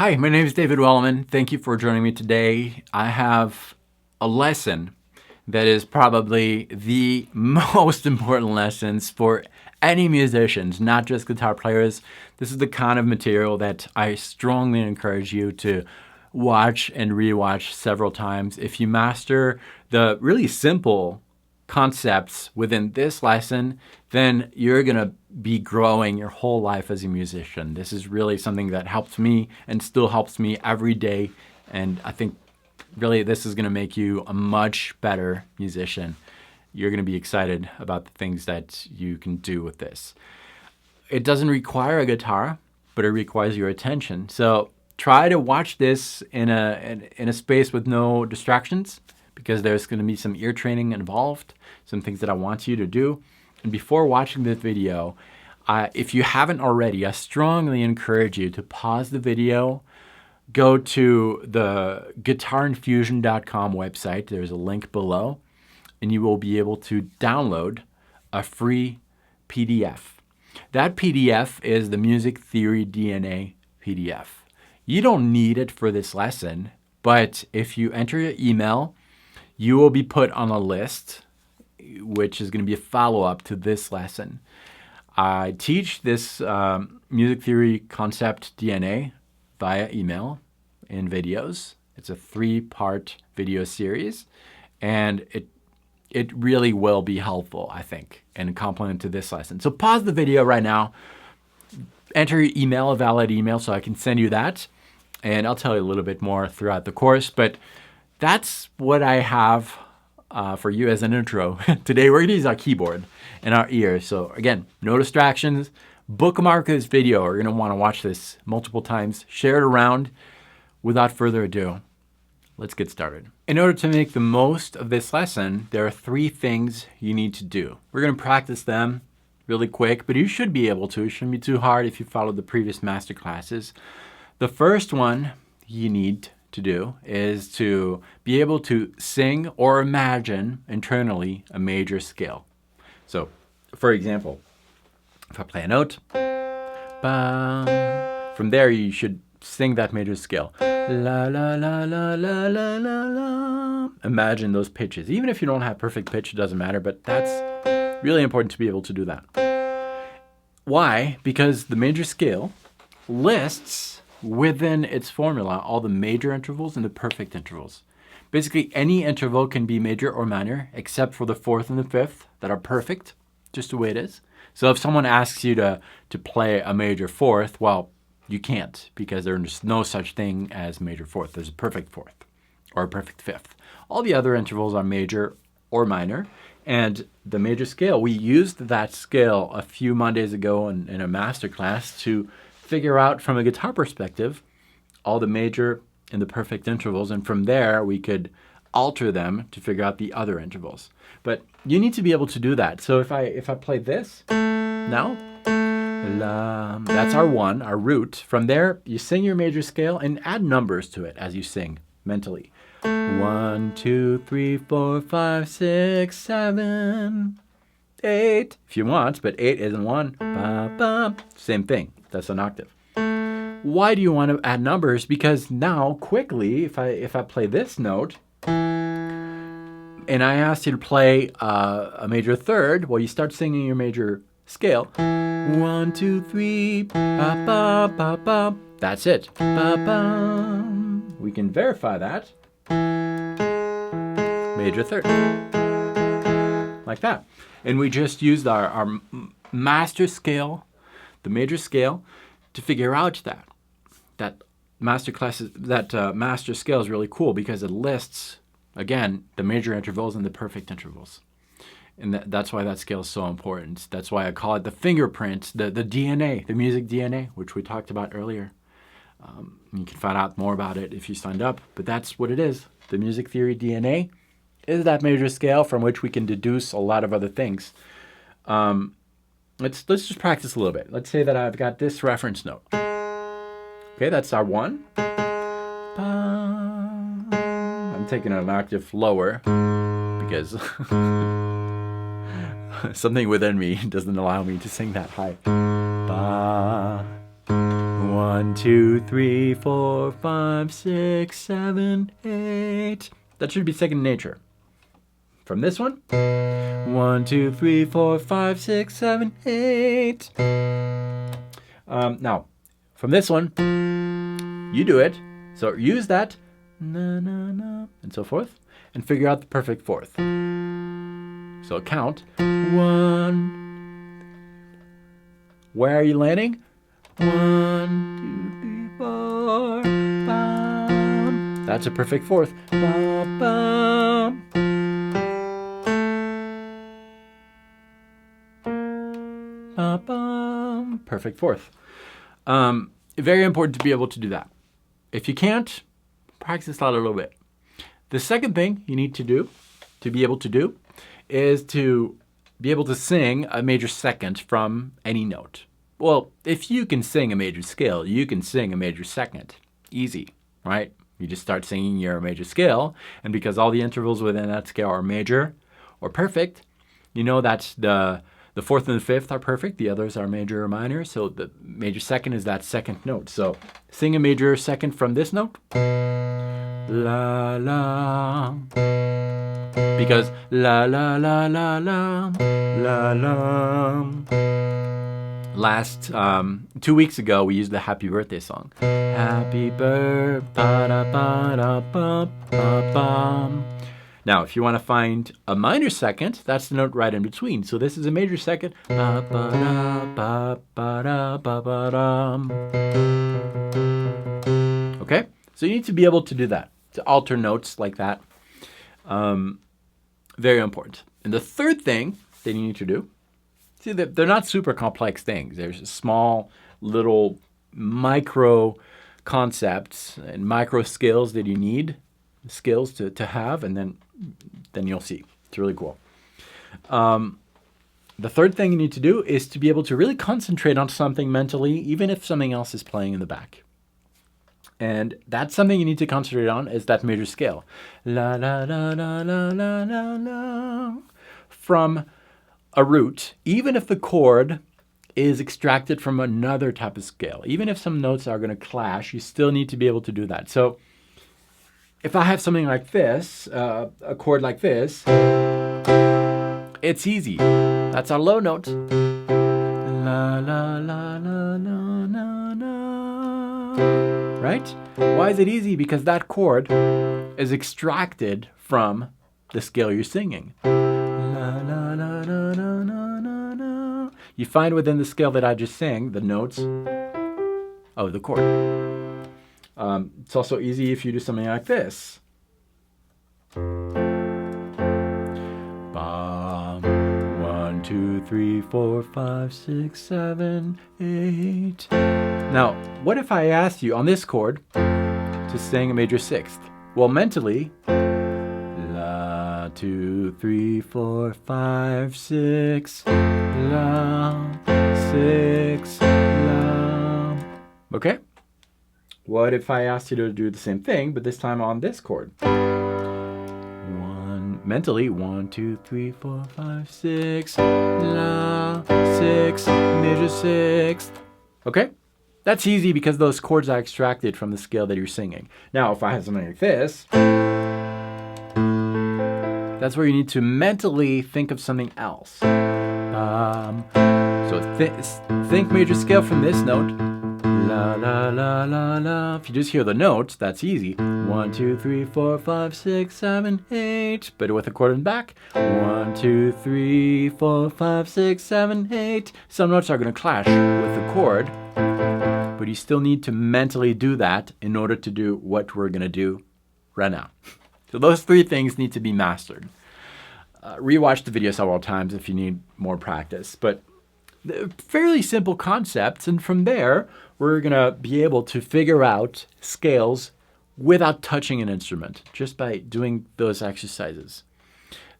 Hi, my name is David Wallimann. Thank you for joining me today. I have a lesson that is probably the most important lessons for any musicians, not just guitar players. This is the kind of material that I strongly encourage you to watch and rewatch several times. If you master the really simple concepts within this lesson, then you're going to be growing your whole life as a musician. This is really something that helped me and still helps me every day. And I think really this is going to make you a much better musician. You're going to be excited about the things that you can do with this. It doesn't require a guitar, but it requires your attention. So try to watch this in a space with no distractions, because there's going to be some ear training involved, some things that I want you to do. And before watching this video, if you haven't already, I strongly encourage you to pause the video, go to the guitarinfusion.com website. There's a link below, and you will be able to download a free PDF. That PDF is the Music Theory DNA PDF. You don't need it for this lesson, but if you enter your email, you will be put on a list, which is going to be a follow-up to this lesson. I teach this music theory concept DNA via email in videos. It's a 3-part video series, and it really will be helpful, I think, and complement to this lesson. So pause the video right now, enter your email, a valid email, so I can send you that, and I'll tell you a little bit more throughout the course, but that's what I have for you as an intro. Today we're going to use our keyboard and our ears. So again, no distractions. Bookmark this video. You're going to want to watch this multiple times. Share it around. Without further ado, let's get started. In order to make the most of this lesson, there are 3 things you need to do. We're going to practice them really quick, but you should be able to. It shouldn't be too hard if you followed the previous master classes. The first one you need to do is to be able to sing or imagine internally a major scale. So, for example, if I play a note, bam, from there you should sing that major scale. La la la la la la la la. Imagine those pitches. Even if you don't have perfect pitch, it doesn't matter, but that's really important to be able to do that. Why? Because the major scale lists within its formula all the major intervals and the perfect intervals. Basically, any interval can be major or minor, except for the 4th and the 5th that are perfect, just the way it is. So if someone asks you to play a major 4th, well, you can't, because there's no such thing as major 4th. There's a perfect 4th or a perfect 5th. All the other intervals are major or minor, and the major scale, we used that scale a few Mondays ago in a master class to figure out from a guitar perspective all the major and the perfect intervals, and from there we could alter them to figure out the other intervals. But you need to be able to do that. So if I play this now, la, that's our 1, our root. From there you sing your major scale and add numbers to it as you sing mentally. 1, 2, 3, 4, 5, 6, 7, 8 if you want, but 8 isn't 1. Ba, ba. Same thing. That's an octave. Why do you want to add numbers? Because now, quickly, if I play this note, and I asked you to play a major 3rd, well, you start singing your major scale. 1, 2, 3, ba, ba, ba, ba. That's it. Ba, ba. We can verify that. Major 3rd. Like that. And we just used our master scale, the major scale, to figure out that master scale is really cool because it lists, again, the major intervals and the perfect intervals. And that's why that scale is so important. That's why I call it the fingerprint, the DNA, the music DNA, which we talked about earlier. You can find out more about it if you signed up, but that's what it is. The music theory DNA is that major scale from which we can deduce a lot of other things. Let's just practice a little bit. Let's say that I've got this reference note. Okay, that's our 1. I'm taking it an octave lower because something within me doesn't allow me to sing that high. Ba, 1, 1, 2, 3, 4, 5, 6, 7, 8. That should be second nature. From this one, 1, 2, 3, 4, 5, 6, 7, 8. Now, from this one, you do it. So use that, na, na, na, and so forth, and figure out the perfect fourth. So count 1. Where are you landing? 1, 2, 3, 4. Bum. That's a perfect fourth. Bum, bum. Bum, bum. Perfect fourth. Very important to be able to do that. If you can't, practice that a little bit. The second thing you need to do, to be able to do, is to be able to sing a major second from any note. Well, if you can sing a major scale, you can sing a major second. Easy, right? You just start singing your major scale, and because all the intervals within that scale are major or perfect, you know that the fourth and the fifth are perfect, the others are major or minor, so the major second is that second note. So sing a major second from this note. La la. Because la la la la la la la. Last 2 weeks ago, we used the Happy Birthday song. Happy birthday, ba-da-ba-da-ba-ba-bum. Now, if you want to find a minor second, that's the note right in between. So this is a major second. Ba-ba-da-ba-ba-da-ba-ba-dum. Okay? So you need to be able to do that, to alter notes like that. Very important. And the third thing that you need to do, see, they're not super complex things. There's small little micro concepts and micro skills that you need, skills to have, and then you'll see. It's really cool. The third thing you need to do is to be able to really concentrate on something mentally, even if something else is playing in the back. And that's something you need to concentrate on, is that major scale. La la la la la la la la. From a root, even if the chord is extracted from another type of scale, even if some notes are going to clash, you still need to be able to do that. So if I have something like this, a chord like this, it's easy. That's our low note. La la la la la la la. Right? Why is it easy? Because that chord is extracted from the scale you're singing. La la la la la la la la. You find within the scale that I just sang the notes of the chord. It's also easy if you do something like this. Bum, 1, 2, 3, 4, 5, 6, 7, 8. Now, what if I asked you on this chord to sing a major sixth? Well, mentally, la, 2, 3, 4, 5, 6, la, 6, la. Okay? What if I asked you to do the same thing, but this time on this chord? Mentally, 1, 2, 3, 4, 5, 6, la, 6, major sixth. Okay? That's easy because those chords are extracted from the scale that you're singing. Now, if I have something like this, that's where you need to mentally think of something else. So think major scale from this note. La, la, la, la, la. If you just hear the notes, that's easy. 1, 2, 3, 4, 5, 6, 7, 8. But with a chord in back. 1, 2, 3, 4, 5, 6, 7, 8. Some notes are going to clash with the chord, but you still need to mentally do that in order to do what we're going to do right now. So those three things need to be mastered. Rewatch the video several times if you need more practice. But fairly simple concepts, and from there, we're going to be able to figure out scales without touching an instrument, just by doing those exercises.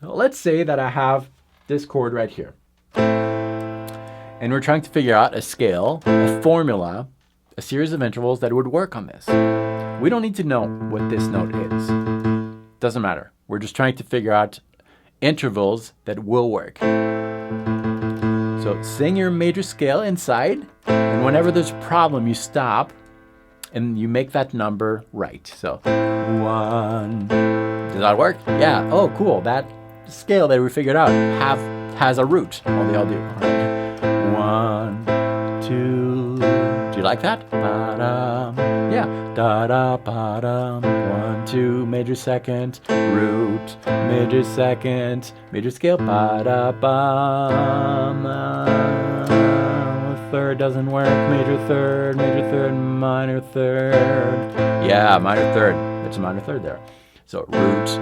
Now, let's say that I have this chord right here, and we're trying to figure out a scale, a formula, a series of intervals that would work on this. We don't need to know what this note is. Doesn't matter. We're just trying to figure out intervals that will work. So So sing your major scale inside, and whenever there's a problem, you stop and you make that number right. So 1. Does that work? Yeah. Oh, cool. That scale that we figured out has a root. Well, they all do. All right. 1, 2. Do you like that? Ba-dum. Yeah. Da-da, ba-dum. 1, 2, major second, root, major second, major scale, ba-da-bum. Third doesn't work, major third, minor third. Yeah, minor third. It's a minor third there. So root,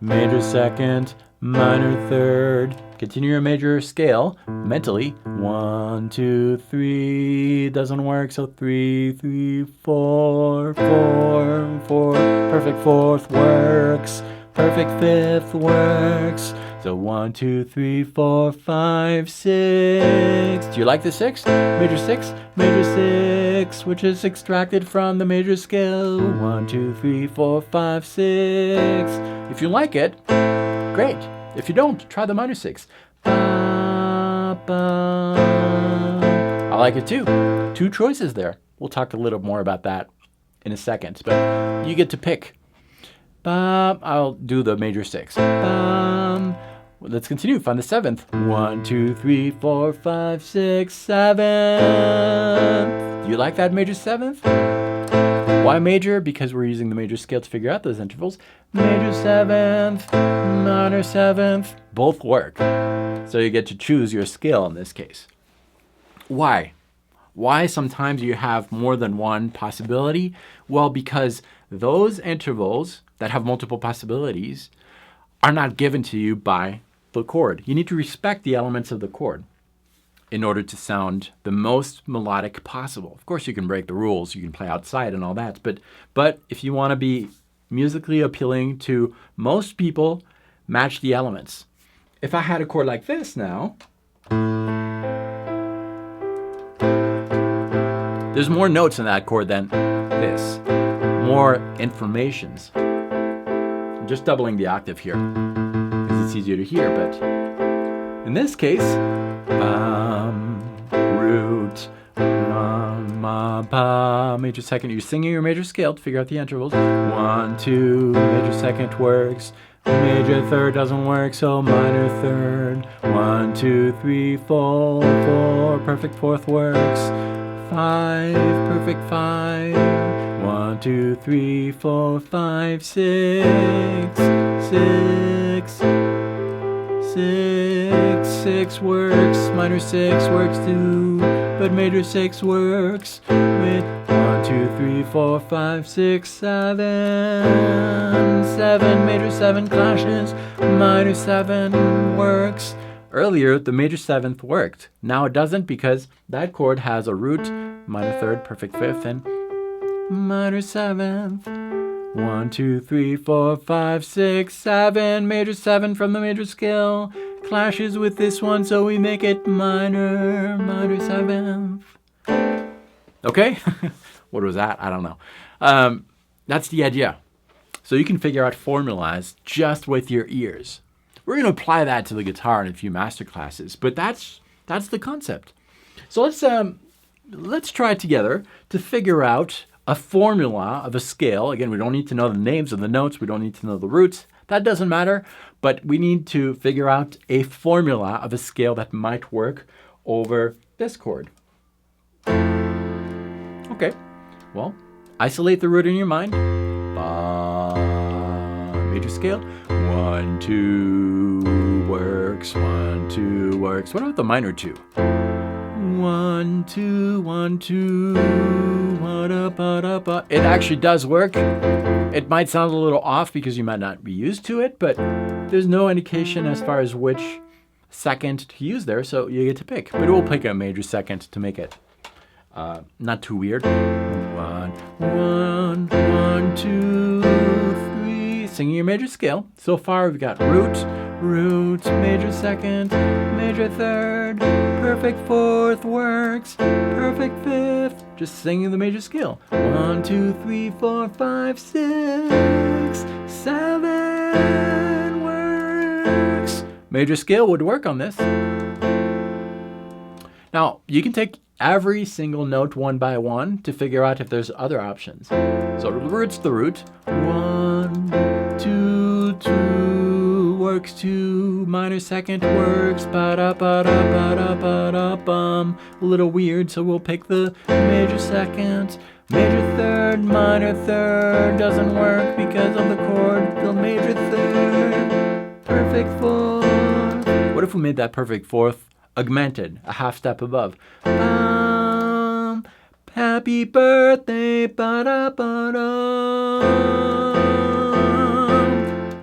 major second, minor third. Continue your major scale mentally. 1, 2, 3. Doesn't work, so 3, 3, 4, 4, 4. Perfect fourth works. Perfect fifth works. So 1, 2, 3, 4, 5, 6. Do you like the 6? Major 6, which is extracted from the major scale. 1, 2, 3, 4, 5, 6. If you like it, great. If you don't, try the minor 6. Ba, ba. I like it too. 2 choices there. We'll talk a little more about that in a second, but you get to pick. I'll do the major 6. Let's continue. Find the 7th. 1, 2, 3, 4, 5, 6, 7th. Do you like that major 7th? Why major? Because we're using the major scale to figure out those intervals. Major 7th, minor 7th, both work. So you get to choose your scale in this case. Why? Why sometimes you have more than one possibility? Well, because those intervals that have multiple possibilities are not given to you by the chord. You need to respect the elements of the chord in order to sound the most melodic possible. Of course, you can break the rules, you can play outside and all that, but if you want to be musically appealing to most people, match the elements. If I had a chord like this now, there's more notes in that chord than this, more informations. I'm just doubling the octave here because it's easier to hear, but in this case, root, ma, pa, major second. You're singing your major scale to figure out the intervals. 1, 2, major second works. Major third doesn't work, so minor third. 1, 2, 3, 4, 4. Perfect fourth works. 5, perfect 5. 1, 2, 3, 4, 5, 6. 6. 6 works, minor 6 works too, but major 6 works with 1, 2, 3, 4, 5, 6, 7. 7, major 7 clashes, minor 7 works. Earlier, the major 7th worked. Now it doesn't because that chord has a root, minor 3rd, perfect 5th, and minor 7th. 1, 2, 3, 4, 5, 6, 7. Major 7 from the major scale clashes with this one, so we make it minor 7th. Okay? What was that? I don't know. That's the idea. So you can figure out formulas just with your ears. We're going to apply that to the guitar in a few master classes, but that's the concept. So let's try together to figure out a formula of a scale. Again, we don't need to know the names of the notes. We don't need to know the roots. That doesn't matter. But we need to figure out a formula of a scale that might work over this chord. Okay. Well, isolate the root in your mind. Ba, major scale. 1, 2 works. 1, 2 works. What about the minor 2? 1, 2, 1, 2. It actually does work. It might sound a little off because you might not be used to it, but there's no indication as far as which second to use there, so you get to pick. But we'll pick a major second to make it not too weird. 1, 1, 1, 2, 3. Singing your major scale. So far we've got root, major second, major third, perfect fourth works, perfect fifth. Just singing the major scale. 1, 2, 3, 4, 5, 6, 7 works. Major scale would work on this. Now, you can take every single note one by one to figure out if there's other options. So the root's the root. 1, 2, 2 works 2. Minor second works. Ba-da-ba-da-ba-da-ba-da-bum. A little weird, so we'll pick the major second. Major third, minor third doesn't work because of the chord. The major third, perfect fourth. What if we made that perfect fourth augmented, a half step above? Happy birthday, ba-da-ba-da.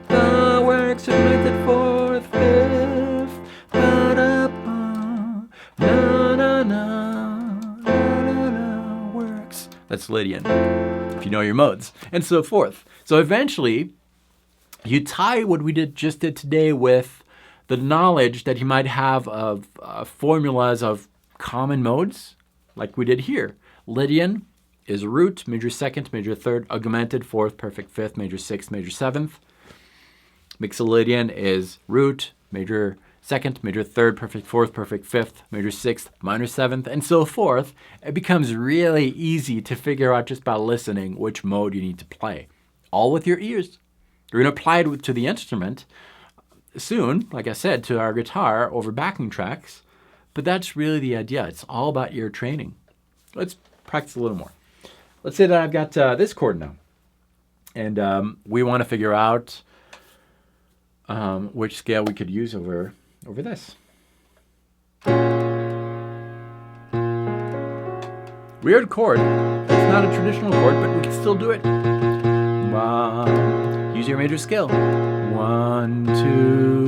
The works augmented fourth, fifth, ba-da-ba. Na-na-na, works. That's Lydian, if you know your modes, and so forth. So eventually, you tie what we just did today with the knowledge that you might have of formulas of common modes, like we did here. Lydian is root, major second, major third, augmented, fourth, perfect fifth, major sixth, major seventh. Mixolydian is root, major second, major third, perfect fourth, perfect fifth, major sixth, minor seventh, and so forth. It becomes really easy to figure out just by listening which mode you need to play, all with your ears. You're going to apply it to the instrument soon, like I said, to our guitar over backing tracks, but that's really the idea. It's all about ear training. Let's practice a little more. Let's say that I've got this chord now, and we want to figure out which scale we could use over this. Weird chord. It's not a traditional chord, but we can still do it. Use your major scale. 1, 2.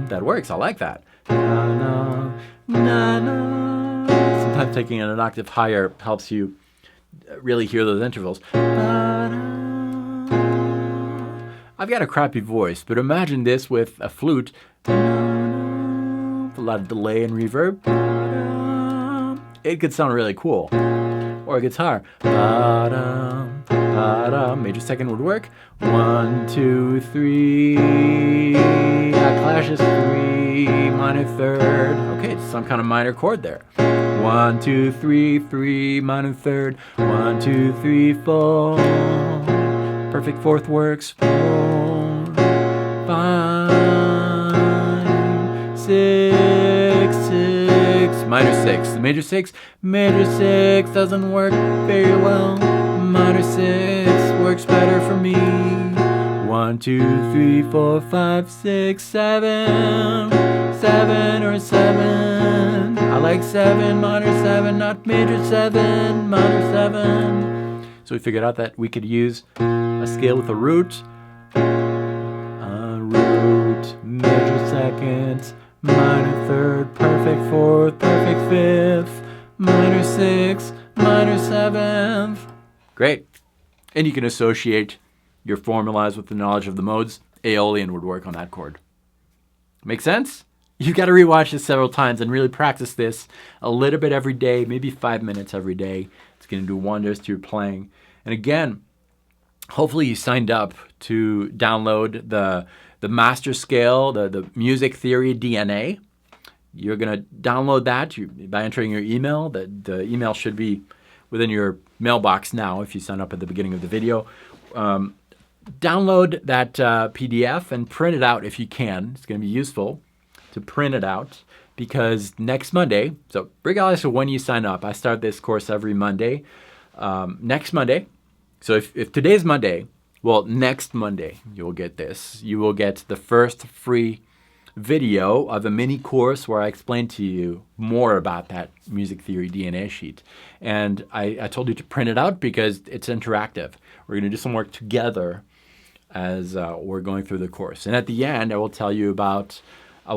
That works. I like that. Na, na, na. Sometimes taking it an octave higher helps you really hear those intervals. I've got a crappy voice, but imagine this with a flute. A lot of delay and reverb. It could sound really cool. Or a guitar. Major second would work. 1, 2, 3. Clashes 3. Minor third. Okay, it's some kind of minor chord there. 1, 2, 3, 3. Minor third. 1, 2, 3, 4. Perfect fourth works. 4, 5, 6, 6. Minor 6. The major 6. Major 6 doesn't work very well. Minor 6 works better for me. 1, 2, 3, 4, 5, 6, 7. 7 or 7. I like 7, minor 7, not major 7, minor 7. So we figured out that we could use a scale with a root, major second, minor third, perfect fourth, perfect fifth, minor 6, minor 7th. Great. And you can associate your formulas with the knowledge of the modes. Aeolian would work on that chord. Make sense? You've got to rewatch this several times and really practice this a little bit every day, maybe 5 minutes every day. It's going to do wonders to your playing. And again, hopefully you signed up to download the master scale, the music theory DNA. You're going to download that by entering your email. The email should be within your mailbox now if you sign up at the beginning of the video. Download that PDF and print it out if you can. It's going to be useful to print it out because next Monday, so regardless of when you sign up, I start this course every Monday. Next Monday, so if today's Monday, well, next Monday you will get this. You will get the first free video of a mini course where I explain to you more about that music theory DNA sheet. And I told you to print it out because it's interactive. We're going to do some work together as we're going through the course. And at the end, I will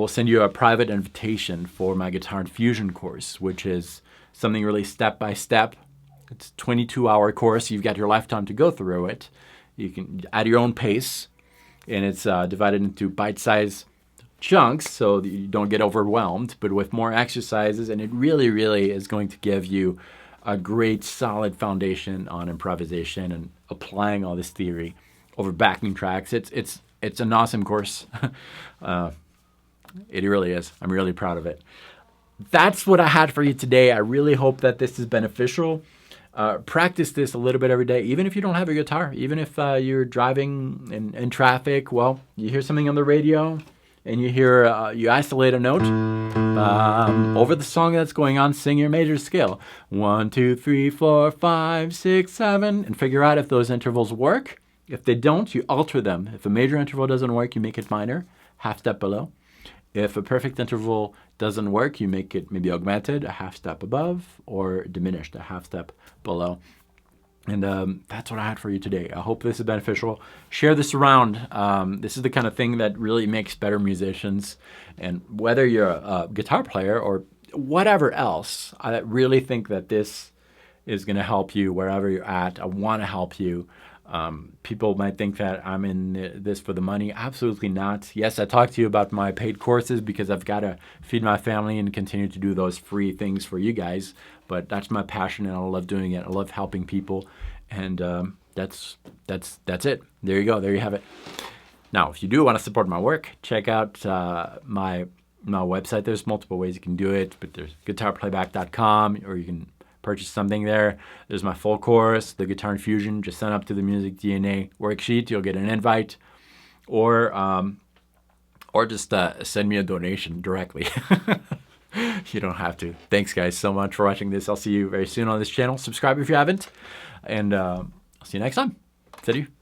send you a private invitation for my Guitar and Fusion course, which is something really step-by-step. It's a 22-hour course. You've got your lifetime to go through it. You can at your own pace, and it's divided into bite-sized chunks so that you don't get overwhelmed, but with more exercises, and it really, really is going to give you a great, solid foundation on improvisation and applying all this theory over backing tracks. It's an awesome course. It really is. I'm really proud of it. That's what I had for you today. I really hope that this is beneficial. Practice this a little bit every day, even if you don't have a guitar, even if you're driving in traffic. Well, you hear something on the radio and you isolate a note over the song that's going on, sing your major scale. 1, 2, 3, 4, 5, 6, 7, and figure out if those intervals work. If they don't, you alter them. If a major interval doesn't work, you make it minor, half step below. If a perfect interval doesn't work, you make it maybe augmented, a half step above, or diminished, a half step below. And that's what I had for you today. I hope this is beneficial. Share this around. This is the kind of thing that really makes better musicians. And whether you're a guitar player or whatever else, I really think that this is going to help you wherever you're at. I want to help you. People might think that I'm in this for the money. Absolutely not. Yes, I talked to you about my paid courses because I've got to feed my family and continue to do those free things for you guys. But that's my passion, and I love doing it. I love helping people, and that's it. There you go. There you have it. Now, if you do want to support my work, check out my website. There's multiple ways you can do it, but there's guitarplayback.com, or you can purchase something there. There's my full course, the Guitar Infusion. Just sign up to the Music DNA worksheet. You'll get an invite, or just send me a donation directly. You don't have to. Thanks, guys, so much for watching this. I'll see you very soon on this channel. Subscribe if you haven't, and I'll see you next time. Salut.